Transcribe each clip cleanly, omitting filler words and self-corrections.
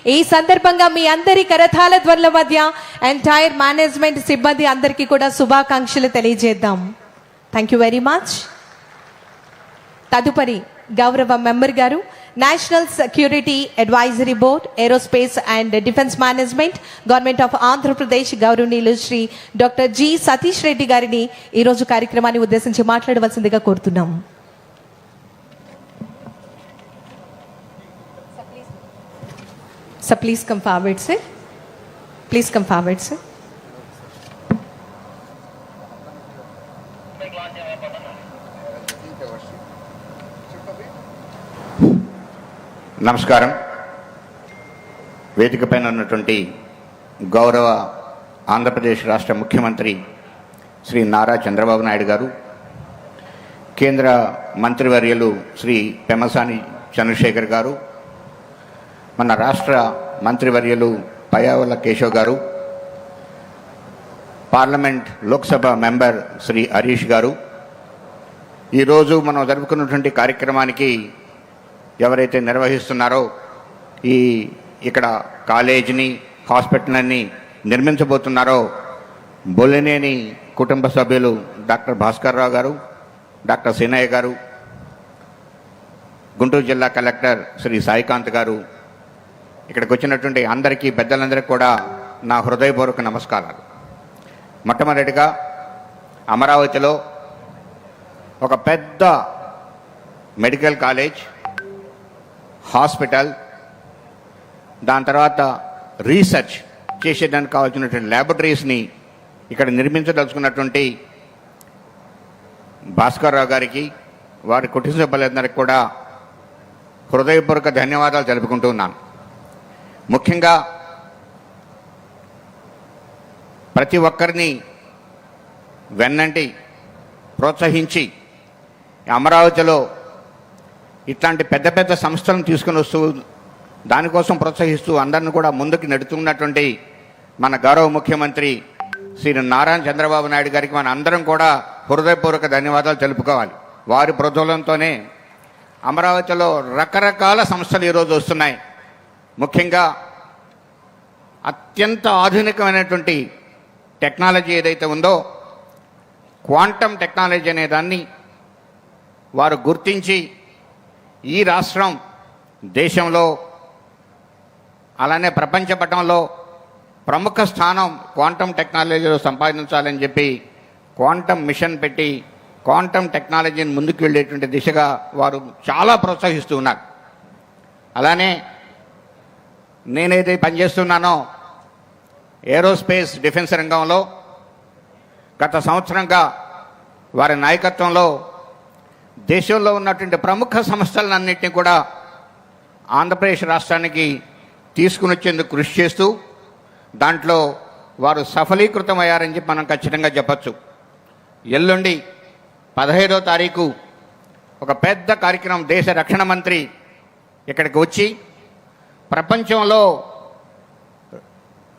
ఈ సందర్భంగా మీ అందరి కరతాళ ధ్వనుల మధ్య ఎంటైర్ మేనేజ్మెంట్ సిబ్బంది అందరికీ కూడా శుభాకాంక్షలు తెలియజేద్దాం. Thank you very much. తదుపరి గౌరవ మెంబర్ గారు, national security advisory board, aerospace and defence management, government of Andhra Pradesh, గౌరవనీయులు శ్రీ డాక్టర్ జి సతీష్ రెడ్డి గారిని ఈరోజు కార్యక్రమాన్ని ఉద్దేశించి మాట్లాడవలసిందిగా కోరుతున్నాం. Sir, please come forward, sir. Please come forward, sir. నమస్కారం. వేదిక పైన ఉన్నటువంటి గౌరవ ఆంధ్రప్రదేశ్ రాష్ట్ర ముఖ్యమంత్రి శ్రీ నారా చంద్రబాబు నాయుడు గారు, కేంద్ర మంత్రివర్యులు శ్రీ పెమ్మసాని చంద్రశేఖర్ గారు, మన రాష్ట్ర మంత్రివర్యులు పయ్యావుల కేశవ్ గారు, పార్లమెంట్ లోక్సభ మెంబర్ శ్రీ హరీష్ గారు, ఈరోజు మనం జరుపుకున్నటువంటి కార్యక్రమానికి ఎవరైతే నిర్వహిస్తున్నారో ఇక్కడ కాలేజీని, హాస్పిటల్ని నిర్మించబోతున్నారో బొలినేని కుటుంబ సభ్యులు డాక్టర్ భాస్కర్ రావు గారు, డాక్టర్ సీనయ్య గారు, గుంటూరు జిల్లా కలెక్టర్ శ్రీ సాయికాంత్ గారు, ఇక్కడికి వచ్చినటువంటి అందరికీ పెద్దలందరికీ కూడా నా హృదయపూర్వక నమస్కారాలు. మొట్టమొదటిగా అమరావతిలో ఒక పెద్ద మెడికల్ కాలేజ్, హాస్పిటల్, దాని తర్వాత రీసెర్చ్ చేసేదానికి కావాల్సినటువంటి ల్యాబొరేటరీస్ని ఇక్కడ నిర్మించదలుచుకున్నటువంటి భాస్కర్ రావు గారికి, వారి కుటుంబ సభ్యులందరికీ కూడా హృదయపూర్వక ధన్యవాదాలు తెలుపుకుంటూ ఉన్నాను. ముఖ్యంగా ప్రతి ఒక్కరిని వెన్నంటి ప్రోత్సహించి అమరావతిలో ఇట్లాంటి పెద్ద పెద్ద సంస్థలను తీసుకుని వస్తూ దానికోసం ప్రోత్సహిస్తూ అందరిని కూడా ముందుకు నెడుతున్నటువంటి మన గౌరవ ముఖ్యమంత్రి శ్రీ నారా చంద్రబాబు నాయుడు గారికి మన అందరం కూడా హృదయపూర్వక ధన్యవాదాలు తెలుపుకోవాలి. వారి ప్రోద్బలంతోనే అమరావతిలో రకరకాల సంస్థలు ఈరోజు వస్తున్నాయి. ముఖ్యంగా అత్యంత ఆధునికమైనటువంటి టెక్నాలజీ ఏదైతే ఉందో, క్వాంటమ్ టెక్నాలజీ అనే దాన్ని వారు గుర్తించి ఈ రాష్ట్రం దేశంలో అలానే ప్రపంచ పటంలో ప్రముఖ స్థానం క్వాంటమ్ టెక్నాలజీలో సంపాదించాలని చెప్పి క్వాంటమ్ మిషన్ పెట్టి క్వాంటమ్ టెక్నాలజీని ముందుకు వెళ్ళేటువంటి దిశగా వారు చాలా ప్రోత్సహిస్తూ ఉన్నారు. అలానే నేనైతే పనిచేస్తున్నానో ఏరోస్పేస్ డిఫెన్స్ రంగంలో గత సంవత్సరంగా వారి నాయకత్వంలో దేశంలో ఉన్నటువంటి ప్రముఖ సంస్థలన్నింటినీ కూడా ఆంధ్రప్రదేశ్ రాష్ట్రానికి తీసుకుని వచ్చేందుకు కృషి చేస్తూ దాంట్లో వారు సఫలీకృతమయ్యారని చెప్పి మనం ఖచ్చితంగా చెప్పచ్చు. ఎల్లుండి 15వ తారీఖు ఒక పెద్ద కార్యక్రమం, దేశ రక్షణ మంత్రి ఇక్కడికి వచ్చి ప్రపంచంలో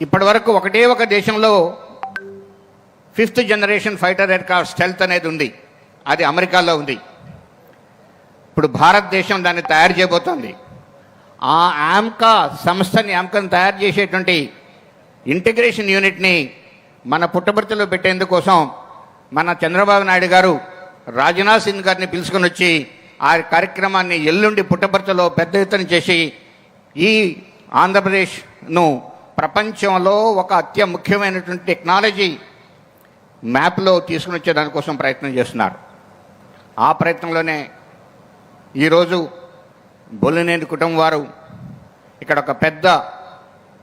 ఇప్పటి వరకు ఒకటే ఒక దేశంలో 5th generation fighter aircraft stealth అనేది ఉంది, అది అమెరికాలో ఉంది. ఇప్పుడు భారతదేశం దాన్ని తయారు చేయబోతోంది. ఆ సంస్థని తయారు చేసేటువంటి ఇంటిగ్రేషన్ యూనిట్ని మన పుట్టబర్తిలో పెట్టేందుకోసం మన చంద్రబాబు నాయుడు గారు రాజ్నాథ్ సింగ్ గారిని పిలుచుకొని వచ్చి ఆ కార్యక్రమాన్ని ఎల్లుండి పుట్టబర్తిలో పెద్ద ఎత్తున చేసి ఈ ఆంధ్రప్రదేశ్ను ప్రపంచంలో ఒక ముఖ్యమైనటువంటి టెక్నాలజీ మ్యాప్లో తీసుకుని వచ్చే దానికోసం ప్రయత్నం చేస్తున్నారు. ఆ ప్రయత్నంలోనే ఈరోజు బొలినేని కుటుంబం వారు ఇక్కడ ఒక పెద్ద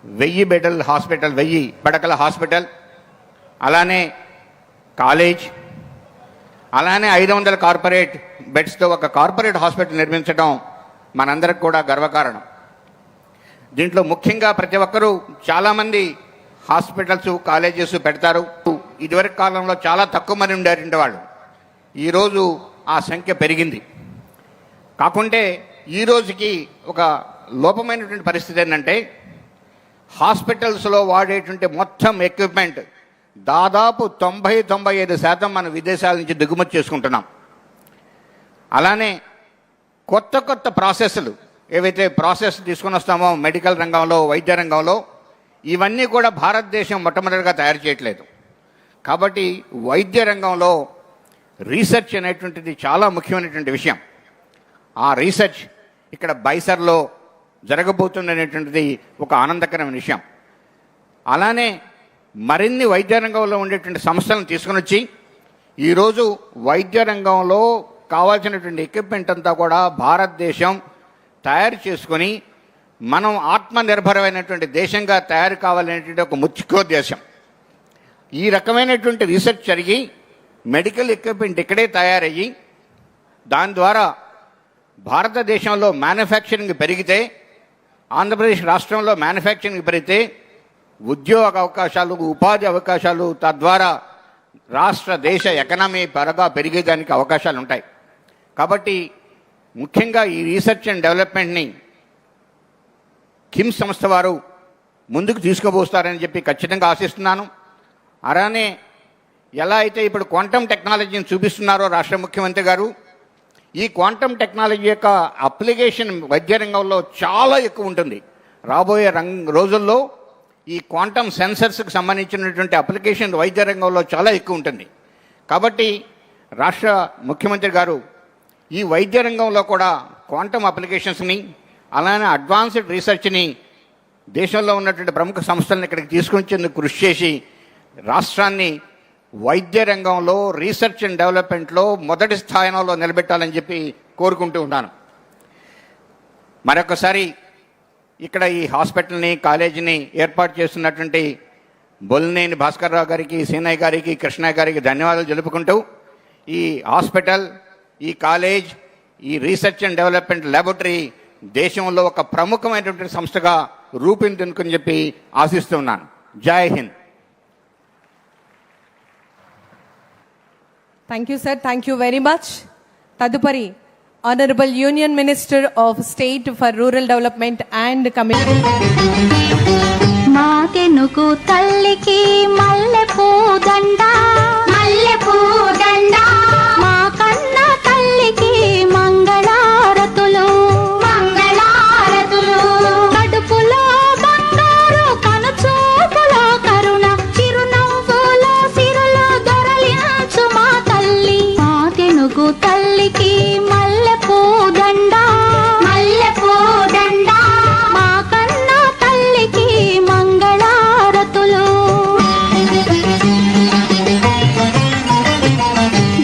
1000 బెడ్ల హాస్పిటల్, 1000 పడకల హాస్పిటల్, అలానే కాలేజ్, అలానే 500 కార్పొరేట్ బెడ్స్తో ఒక కార్పొరేట్ హాస్పిటల్ నిర్మించడం మనందరికి కూడా గర్వకారణం. దీంట్లో ముఖ్యంగా ప్రతి ఒక్కరూ చాలామంది హాస్పిటల్స్, కాలేజెస్ పెడతారు. ఇదివరకు కాలంలో చాలా తక్కువ మంది ఉండేటువంటి వాళ్ళు, ఈరోజు ఆ సంఖ్య పెరిగింది. కాకుంటే ఈరోజుకి ఒక లోపమైనటువంటి పరిస్థితి ఏంటంటే హాస్పిటల్స్లో వాడేటువంటి మొత్తం ఎక్విప్మెంట్ దాదాపు 90-95% మన విదేశాల నుంచి దిగుమతి చేసుకుంటున్నాం. అలానే కొత్త ప్రాసెస్లు ఏవైతే ప్రాసెస్ తీసుకొని వస్తామో మెడికల్ రంగంలో, వైద్య రంగంలో, ఇవన్నీ కూడా భారతదేశం మొట్టమొదటిగా తయారు చేయట్లేదు. కాబట్టి వైద్య రంగంలో రీసెర్చ్ అనేటువంటిది చాలా ముఖ్యమైనటువంటి విషయం. ఆ రీసెర్చ్ ఇక్కడ బైసర్లో జరగబోతుంది అనేటువంటిది ఒక ఆనందకరమైన విషయం. అలానే మరిన్ని వైద్య రంగంలో ఉండేటువంటి సంస్థలను తీసుకుని వచ్చి ఈరోజు వైద్య రంగంలో కావాల్సినటువంటి ఎక్విప్మెంట్ అంతా కూడా భారతదేశం తయారు చేసుకొని మనం ఆత్మనిర్భరమైనటువంటి దేశంగా తయారు కావాలనేటువంటి ఒక ముఖ్యోద్దేశం. ఈ రకమైనటువంటి రీసెర్చ్ జరిగి మెడికల్ ఎక్విప్మెంట్ ఇక్కడే తయారయ్యి దాని ద్వారా భారతదేశంలో మ్యానుఫ్యాక్చరింగ్ పెరిగితే, ఆంధ్రప్రదేశ్ రాష్ట్రంలో మ్యానుఫ్యాక్చరింగ్ పెరిగితే ఉద్యోగ అవకాశాలు, ఉపాధి అవకాశాలు, తద్వారా రాష్ట్ర దేశ ఎకనామీ పరగా పెరిగేదానికి అవకాశాలు ఉంటాయి. కాబట్టి ముఖ్యంగా ఈ రీసెర్చ్ అండ్ డెవలప్మెంట్ని కిమ్స్ సంస్థ వారు ముందుకు తీసుకుపోస్తారని చెప్పి ఖచ్చితంగా ఆశిస్తున్నాను. అలానే ఎలా అయితే ఇప్పుడు క్వాంటమ్ టెక్నాలజీని చూపిస్తున్నారో రాష్ట్ర ముఖ్యమంత్రి గారు, ఈ క్వాంటమ్ టెక్నాలజీ యొక్క అప్లికేషన్ వైద్య రంగంలో చాలా ఎక్కువ ఉంటుంది. రాబోయే రోజుల్లో ఈ క్వాంటమ్ సెన్సర్స్కి సంబంధించినటువంటి అప్లికేషన్ వైద్య రంగంలో చాలా ఎక్కువ ఉంటుంది. కాబట్టి రాష్ట్ర ముఖ్యమంత్రి గారు ఈ వైద్య రంగంలో కూడా క్వాంటమ్ అప్లికేషన్స్ని, అలానే అడ్వాన్స్డ్ రీసెర్చ్ని దేశంలో ఉన్నటువంటి ప్రముఖ సంస్థలను ఇక్కడికి తీసుకొచ్చేందుకు కృషి చేసి రాష్ట్రాన్ని వైద్య రంగంలో రీసెర్చ్ అండ్ డెవలప్మెంట్లో మొదటి స్థానంలో నిలబెట్టాలని చెప్పి కోరుకుంటూ ఉన్నాను. మరొకసారి ఇక్కడ ఈ హాస్పిటల్ని, కాలేజీని ఏర్పాటు చేస్తున్నటువంటి బొల్లినేని భాస్కర్రావు గారికి, సీనయ్య గారికి, కృష్ణయ్య గారికి ధన్యవాదాలు తెలుపుకుంటూ ఈ హాస్పిటల్, ఈ కాలేజ్, ఈ రీసెర్చ్ అండ్ డెవలప్మెంట్ ల్యాబొరేటరీ దేశంలో ఒక ప్రముఖమైనటువంటి సంస్థగా రూపొందుకుని చెప్పి ఆశిస్తున్నాను. Jai Hind. Thank you sir, thank you very much. తదుపరి honourable union minister of state for rural development and community. మా తెనుగు తల్లికి మల్లె పూదండ, మల్లె పూదండ, మా కన్న తల్లికి మంగళారతులు, మంగళారతులు, కడుపులో బంగారు, కనుచూపులో కరుణ, చిరునవ్వులో సిరులు దొరలించు మా తల్లి. మా తెనుగు తల్లికి మల్లె పూదండ, మల్లె పూదండ, మా కన్న తల్లికి మంగళారతులు.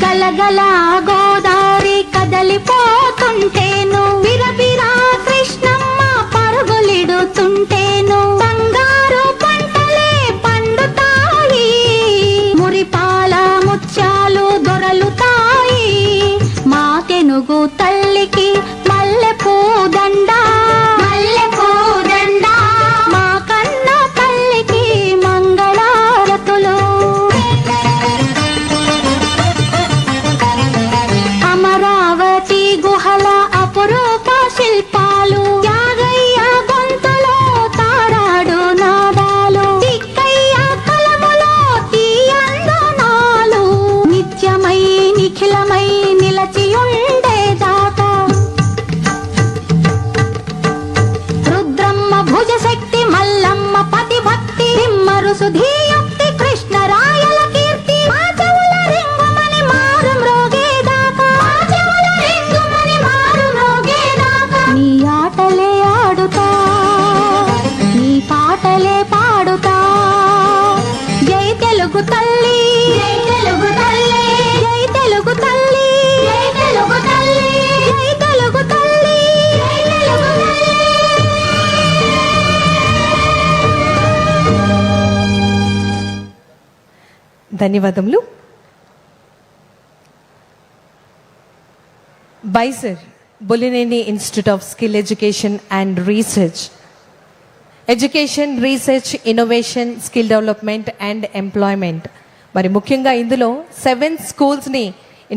గలగల గోదావరి కదలిపోతుంటేను, విరబిరా కృష్ణమ్మ పరుగులిడుతుంటేను, బంగారు పంటలే పండుతాయి, మురిపాల ముత్యాలు దొరలుతాయి. మా తెనుగు తల్లికి మల్లె పూదండ, మల్లె పూదండ, మా కన్న తల్లికి మంగళారతులు. అమరావతి గుహల అపురూప శిల్పాలు, యాగయ్య గొంతులో తారాడు నాదాలు, తిక్కయ్య కలములో తీయందనాలు, నిత్యమై నిఖిలమై నిలచియుండేదాకా. రుద్రమ్మ భుజశక్తి, మల్లమ్మ పతిభక్తి, తిమ్మరు సుధీయుక్తి, కృష్ణరాయల కీర్తి, మా చెవుల రింగుమని మారు మ్రోగేదాకా, మా చెవుల రింగుమని మారు మ్రోగేదాకా. నీ ఆటలే ఆడుతా, నీ పాటలే పాడుతా. జై తెలుగు తల్లి, జై తెలుగు తల్లి, జై తెలుగు తల్లి, జై తెలుగు తల్లి, జై తెలుగు తల్లి, జై తెలుగు తల్లి. ధన్యవాదములు. Biser, Bolineni institute of skill education and research. Education, research, innovation, skill development and employment. మరి ముఖ్యంగా ఇందులో 7 స్కూల్స్ని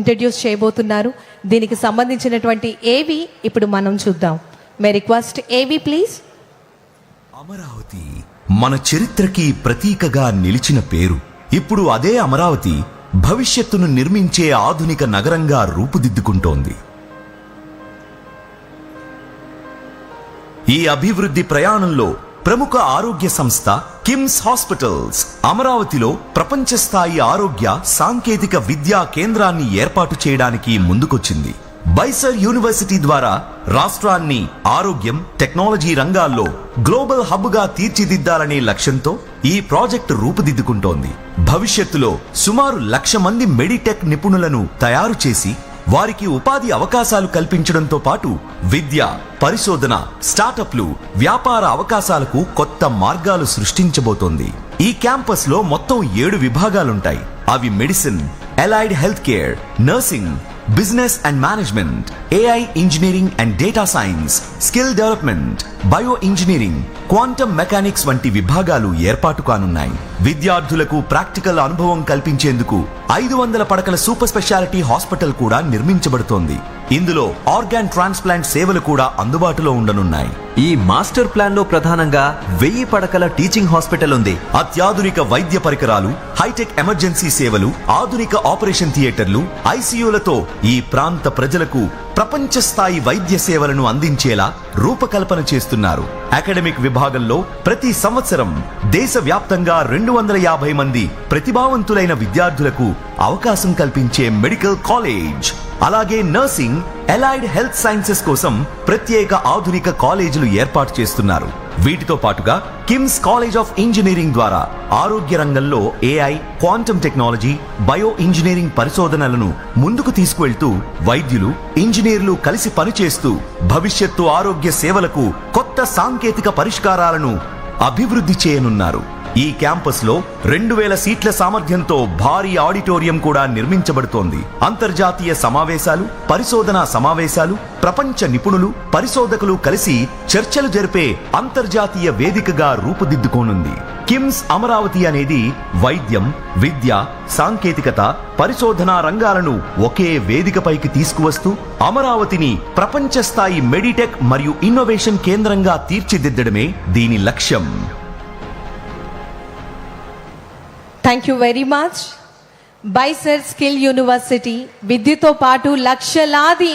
ఇంట్రడ్యూస్ చేయబోతున్నారు. దీనికి సంబంధించినటువంటి ఏవి ఇప్పుడు మనం చూద్దాం. మే రిక్వెస్ట్ ఏవి ప్లీజ్. అమరావతి మన చరిత్రకి ప్రతీకగా నిలిచిన పేరు. ఇప్పుడు అదే అమరావతి భవిష్యత్తును నిర్మించే ఆధునిక నగరంగా రూపుదిద్దుకుంటోంది. ఈ అభివృద్ధి ప్రయాణంలో ప్రముఖ ఆరోగ్య సంస్థ కిమ్స్ హాస్పిటల్స్ అమరావతిలో ప్రపంచ స్థాయి ఆరోగ్య సాంకేతిక విద్యా కేంద్రాన్ని ఏర్పాటు చేయడానికి ముందుకొచ్చింది. బైసర్ యూనివర్సిటీ ద్వారా రాష్ట్రాన్ని ఆరోగ్యం, టెక్నాలజీ రంగాల్లో గ్లోబల్ హబ్ గా తీర్చిదిద్దాలనే లక్ష్యంతో ఈ ప్రాజెక్టు రూపుదిద్దుకుంటోంది. భవిష్యత్తులో సుమారు 1,00,000 మంది మెడిటెక్ నిపుణులను తయారు చేసి వారికి ఉపాధి అవకాశాలు కల్పించడంతో పాటు విద్య, పరిశోధన, స్టార్టప్లు, వ్యాపార అవకాశాలకు కొత్త మార్గాలు సృష్టించబోతోంది. ఈ క్యాంపస్ లో మొత్తం 7 విభాగాలుంటాయి. అవి medicine, allied health care, nursing, business and management, AI engineering and data science, skill development, bio engineering, quantum mechanics వంటి విభాగాలు ఏర్పాటు కానున్నాయి. విద్యార్థులకు ప్రాక్టికల్ అనుభవం కల్పించేందుకు 500 పడకల సూపర్ స్పెషాలిటీ హాస్పిటల్ కూడా నిర్మించబడుతోంది. ఇందులో ఆర్గాన్ ట్రాన్స్ప్లాంట్ సేవలు కూడా అందుబాటులో ఉండనున్నాయి. ఈ మాస్టర్ ప్లాన్ లో ప్రధానంగా 1000 పడకల టీచింగ్ హాస్పిటల్ ఉంది. అత్యాధునిక వైద్య పరికరాలు, హైటెక్ ఎమర్జెన్సీ సేవలు, ఆధునిక ఆపరేషన్ థియేటర్లు, ఐసీయూలతో ఈ ప్రాంత ప్రజలకు ప్రపంచ స్థాయి వైద్య సేవలను అందించేలా రూపకల్పన చేస్తున్నారు. అకాడమిక్ విభాగంలో ప్రతి సంవత్సరం దేశవ్యాప్తంగా 250 మంది ప్రతిభావంతులైన విద్యార్థులకు అవకాశం కల్పించే మెడికల్ కాలేజ్, అలాగే నర్సింగ్, అలైడ్ హెల్త్ సైన్సెస్ కోసం ప్రత్యేక ఆధునిక కాలేజీలు ఏర్పాటు చేస్తున్నారు. వీటితో పాటుగా కిమ్స్ కాలేజ్ ఆఫ్ ఇంజనీరింగ్ ద్వారా ఆరోగ్య రంగంలో AI, quantum technology, bio engineering పరిశోధనలను ముందుకు తీసుకువెళ్తూ వైద్యులు, ఇంజనీర్లు కలిసి పనిచేస్తూ భవిష్యత్తు ఆరోగ్య సేవలకు కొత్త సాంకేతిక పరిష్కారాలను అభివృద్ధి చేయనున్నారు. ఈ క్యాంపస్ లో 2000 సీట్ల సామర్థ్యంతో భారీ ఆడిటోరియం కూడా నిర్మించబడుతోంది. అంతర్జాతీయ సమావేశాలు, పరిశోధనా సమావేశాలు, ప్రపంచ నిపుణులు, పరిశోధకులు కలిసి చర్చలు జరిపే అంతర్జాతీయ వేదికగా రూపుదిద్దుకోనుంది. కిమ్స్ అమరావతి అనేది వైద్యం, విద్య, సాంకేతికత, పరిశోధనా రంగాలను ఒకే వేదికపైకి తీసుకువస్తూ అమరావతిని ప్రపంచ స్థాయి మెడిటెక్ మరియు ఇన్నోవేషన్ కేంద్రంగా తీర్చిదిద్దడమే దీని లక్ష్యం. Thank you very much. Biser skill university విద్యతో పాటు లక్షలాది